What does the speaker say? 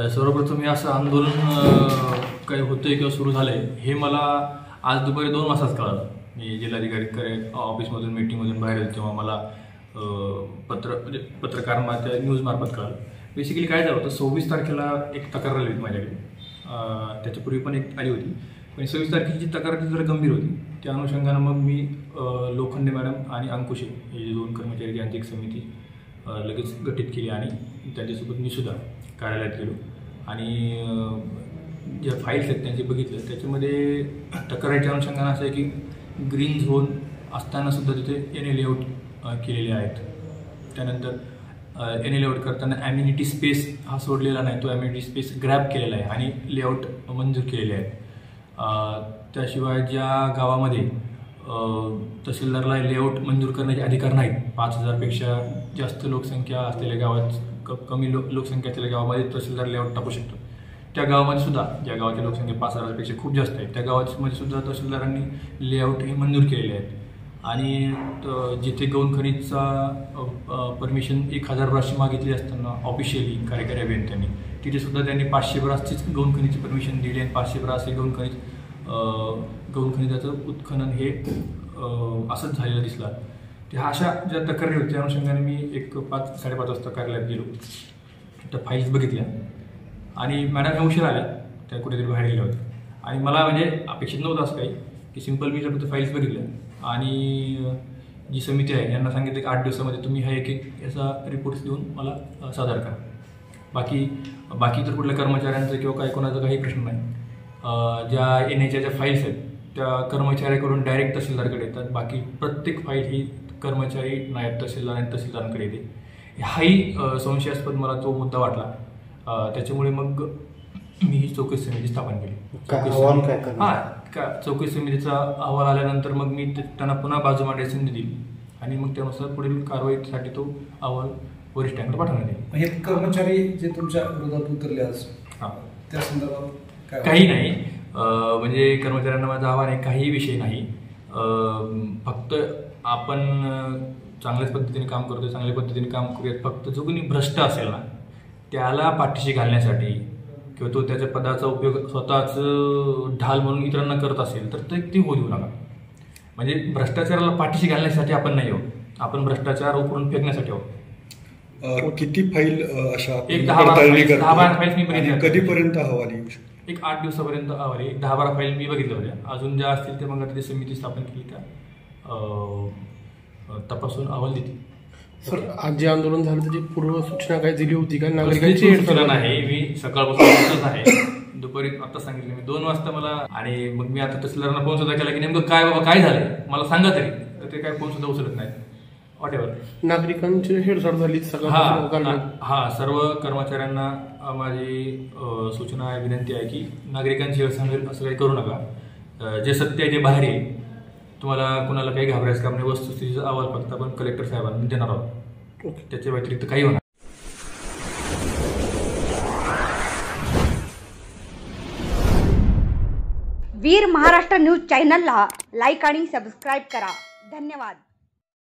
सर्वप्रथम हे असं आंदोलन काही होतंय किंवा सुरू झालंय हे मला आज दुपारी 2 वाजताच कळालं. मी जिल्हाधिकारी ऑफिसमधून मीटिंगमधून बाहेर येतो तेव्हा मला पत्रकार न्यूजमार्फत कळालं. बेसिकली काय झालं होतं, 26 तारखेला एक तक्रार आली होती माझ्याकडे. त्याच्यापूर्वी पण एक आली होती, पण 26 तारखेची तक्रार जरा गंभीर होती. त्या अनुषंगानं मग मी लोखंडे मॅडम आणि अंकुशे हे जे 2 कर्मचारी यांची एक समिती लगेच गठीत केली आणि त्यांच्यासोबत मी सुद्धा कार्यालयात गेलो आणि ज्या फाईल्स आहेत त्यांचे बघितलं. त्याच्यामध्ये तक्रारीच्या अनुषंगानं असं आहे की ग्रीन झोन असतानासुद्धा तिथे NA लेआउट केलेले आहेत. त्यानंतर NA लेआउट करताना ॲम्युनिटी स्पेस हा सोडलेला नाही, तो ॲम्युनिटी स्पेस ग्रॅब केलेला आहे आणि लेआउट मंजूर केलेले आहेत. त्याशिवाय ज्या गावामध्ये तहसीलदारला लेआउट मंजूर करण्याचे अधिकार नाहीत, 5000पेक्षा जास्त लोकसंख्या असलेल्या गावात कमी लोकसंख्या असलेल्या गावामध्ये तहसीलदार लेआउट टाकू शकतो. त्या गावामध्ये सुद्धा, ज्या गावाची लोकसंख्या 5000पेक्षा खूप जास्त आहे, त्या गावामध्ये सुद्धा तहसीलदारांनी लेआउट हे मंजूर केलेले आहेत. आणि जिथे गौण खनिजचा परमिशन 1000 ब्रासची मागितली असताना ऑफिशियली कार्यकारी अभियंत्यांनी, तिथे सुद्धा त्यांनी 500 ब्रासचीच गौण खनिजची परमिशन दिली आणि 500 ब्रास हे गौण खनिजाचं उत्खनन हे असंच झालेलं दिसलं. त्या अशा ज्या तक्रारी होत्या त्या अनुषंगाने मी एक 5-5:30 वाजता कार्यालयात गेलो. त्या फाईल्स बघितल्या आणि मॅडम ह्या उशीर आल्या, त्या कुठेतरी बाहेर गेल्या होत्या आणि मला म्हणजे अपेक्षित नव्हतं असं काही की सिम्पल मी फक्त फाईल्स बघितल्या आणि जी समिती आहे यांना सांगितलं की 8 दिवसामध्ये तुम्ही हा एक याचा रिपोर्ट्स देऊन मला सादर करा. बाकी तर कुठल्या कर्मचाऱ्यांचं किंवा काही कोणाचा काही प्रश्न नाही. ज्या NAच्या ज्या फाईल्स आहेत त्या कर्मचाऱ्याकडून डायरेक्ट तहसीलदारकडे येतात. बाकी प्रत्येक फाईल ही कर्मचारी नायब तहसीलदार आणि तहसीलदारांकडे येते. हाही संशयास्पद मला तो मुद्दा वाटला. त्याच्यामुळे मग मी ही चौकशी समिती स्थापन केली. चौकशी समितीचा अहवाल आल्यानंतर मग मी त्यांना पुन्हा बाजू मांडायची संधी दिली आणि मग त्यानुसार पुढील कारवाईसाठी तो अहवाल वरिष्ठांकडे पाठवण्यात येईल. हे कर्मचारी जे तुमच्या विरोधात उतरले आज, त्या संदर्भात काही नाही. म्हणजे कर्मचाऱ्यांना माझं आव्हान आहे, काही विषय नाही. फक्त आपण चांगल्याच पद्धतीने काम करतोय, चांगल्या पद्धतीने काम करूयात. फक्त जो कोणी भ्रष्ट असेल ना त्याला पाठीशी घालण्यासाठी किंवा तो त्याच्या पदाचा उपयोग स्वतःच ढाल म्हणून इतरांना करत असेल तर ते होऊ देऊ नका. म्हणजे भ्रष्टाचाराला पाठीशी घालण्यासाठी आपण नाही आहोत, आपण भ्रष्टाचार उकरून फेकण्यासाठी आहोत. किती फाईल अशा एक 10-12 फाईल मी बघितल्या. कधीपर्यंत अहवाल येऊ शकतो? एक 8 दिवसापर्यंत अहवाल. एक 10-12 फाईल मी बघितल्या होत्या. अजून ज्या असतील ते मग आता समिती स्थापन केली त्या तपासून अहवाल देतील. सर, आज जे आंदोलन झालं त्याची पूर्व सूचना काय दिली होती का? नागरिकांची सूचना नाही, मी सकाळपासून आहे. दुपारी आता सांगितलं मी 2 वाजता मला, आणि मग मी आता तहसीलदारांना फोन सुद्धा केला की नेमकं काय बाबा काय झालंय मला सांगा तरी, तर ते काय फोन सुद्धा उचलत नाही. वॉटेवर नागरिकांची हेडसाड झाली सकाळ. हा सर्व कर्मचाऱ्यांना माझी सूचना आहे, विनंती आहे की नागरिकांची हेळसांड होईल असं काही करू नका. जे सत्य आहे ते बाहेर येईल. तुम्हाला कुणाला काही घाबरायचं काम नाही. वस्तुस्थितीचा अहवाल फक्त आपण कलेक्टर साहेबांना देणार आहोत. त्याच्या व्यतिरिक्त काही होणार. वीर महाराष्ट्र न्यूज चॅनलला लाईक आणि सबस्क्राईब करा. धन्यवाद.